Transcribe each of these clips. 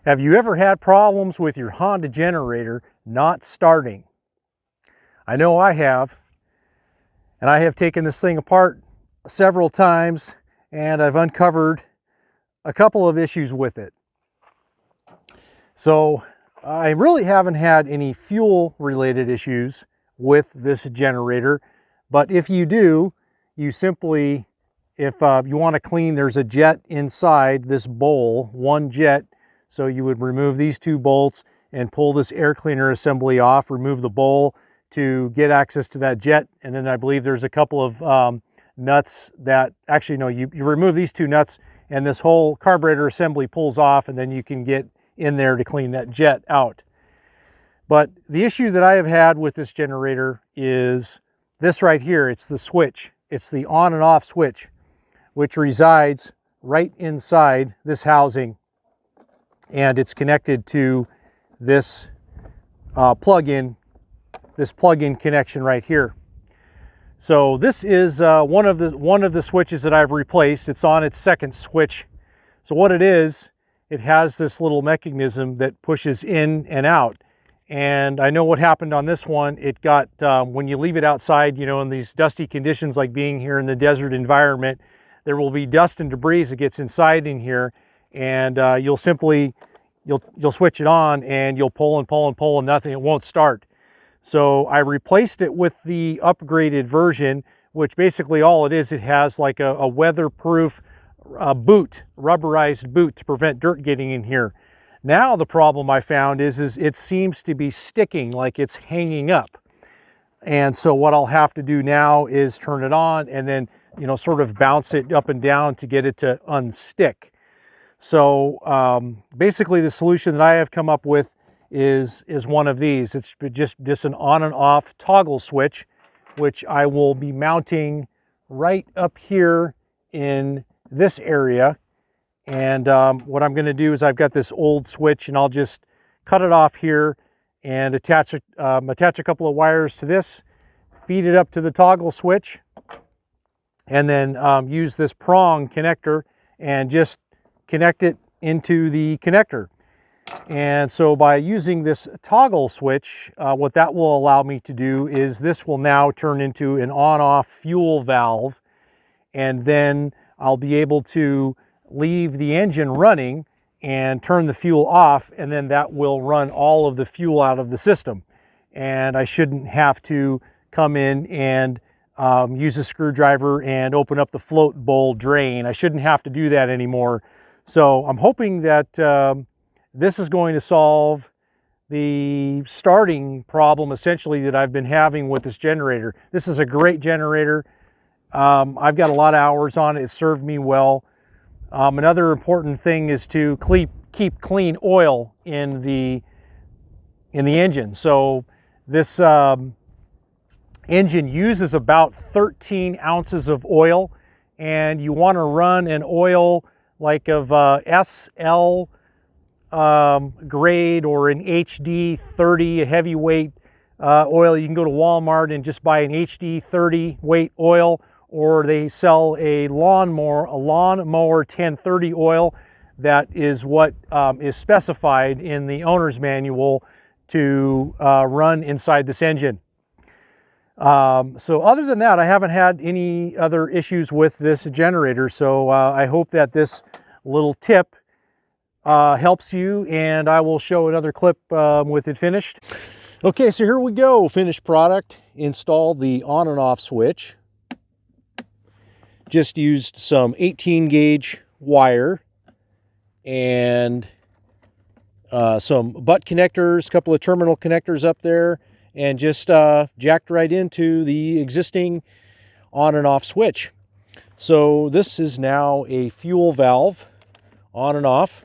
Have you ever had problems with your Honda generator not starting? I know I have, and I have taken this thing apart several times and I've uncovered a couple of issues with it. So I really haven't had any fuel related issues with this generator, but if you do, you simply, if you want to clean, there's a jet inside this bowl, one jet. So you would remove these two bolts and pull this air cleaner assembly off, remove the bowl to get access to that jet. And then I believe there's a couple of nuts that, actually no, you remove these two nuts and this whole carburetor assembly pulls off, and then you can get in there to clean that jet out. But the issue that I have had with this generator is this right here. It's the switch. It's the on and off switch, which resides right inside this housing. And it's connected to this plug-in connection right here. So this is one of the switches that I've replaced. It's on its second switch. So what it is, it has this little mechanism that pushes in and out. And I know what happened on this one. It got, when you leave it outside, you know, in these dusty conditions like being here in the desert environment, there will be dust and debris that gets inside in here. And you'll switch it on and you'll pull and pull and pull and nothing, it won't start. So I replaced it with the upgraded version, which basically all it is, it has like a weatherproof boot, rubberized boot to prevent dirt getting in here. Now the problem I found is it seems to be sticking, like it's hanging up. And so what I'll have to do now is turn it on and then, you know, sort of bounce it up and down to get it to unstick. So basically the solution that I have come up with is one of these. It's just an on and off toggle switch, which I will be mounting right up here in this area. And what I'm going to do is I've got this old switch and I'll just cut it off here and attach a couple of wires to this, feed it up to the toggle switch, and then use this prong connector and just connect it into the connector. And so by using this toggle switch, what that will allow me to do is this will now turn into an on-off fuel valve, and then I'll be able to leave the engine running and turn the fuel off, and then that will run all of the fuel out of the system. And I shouldn't have to come in and use a screwdriver and open up the float bowl drain. I shouldn't have to do that anymore. So I'm hoping that this is going to solve the starting problem essentially that I've been having with this generator. This is a great generator. I've got a lot of hours on it. It served me well. Another important thing is to keep clean oil in the engine. So this engine uses about 13 ounces of oil, and you want to run an oil like of SL grade or an HD 30, a heavyweight oil. You can go to Walmart and just buy an HD 30 weight oil, or they sell a lawnmower 1030 oil. That is what is specified in the owner's manual to run inside this engine. So other than that, I haven't had any other issues with this generator. So I hope that this little tip helps you, and I will show another clip with it finished. Okay, so here we go. Finished product. Installed the on and off switch. Just used some 18 gauge wire and some butt connectors, a couple of terminal connectors up there, and just jacked right into the existing on and off switch. So this is now a fuel valve, on and off.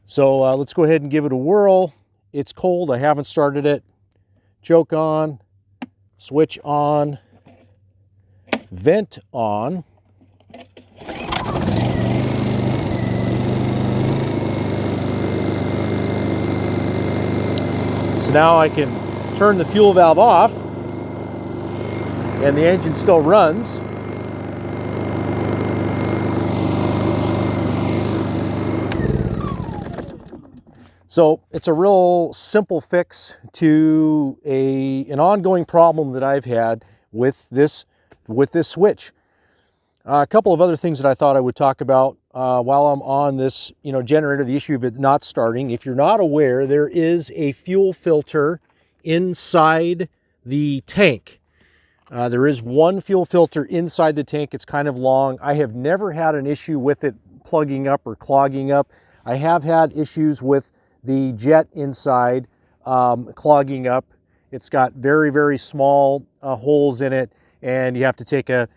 So let's go ahead and give it a whirl. It's cold, I haven't started it. Choke on, switch on, vent on. So now I can turn the fuel valve off and the engine still runs. So it's a real simple fix to an ongoing problem that I've had with this switch. A couple of other things that I thought I would talk about while I'm on this, generator, the issue of it not starting. If you're not aware, there is a fuel filter inside the tank. There is one fuel filter inside the tank. It's kind of long. I have never had an issue with it plugging up or clogging up. I have had issues with the jet inside clogging up. It's got very, very small holes in it, and you have to take a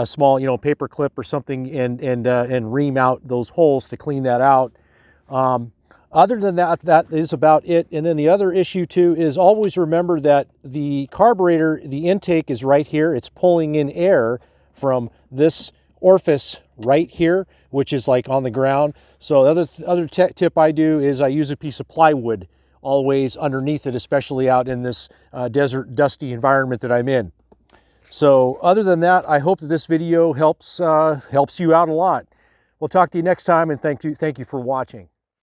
small, paper clip or something and ream out those holes to clean that out. Other than that, that is about it. And then the other issue too is always remember that the carburetor, the intake is right here. It's pulling in air from this orifice right here, which is like on the ground. So the other tip I do is I use a piece of plywood always underneath it, especially out in this desert dusty environment that I'm in. So other than that, I hope that this video helps you out a lot. We'll talk to you next time, and thank you for watching.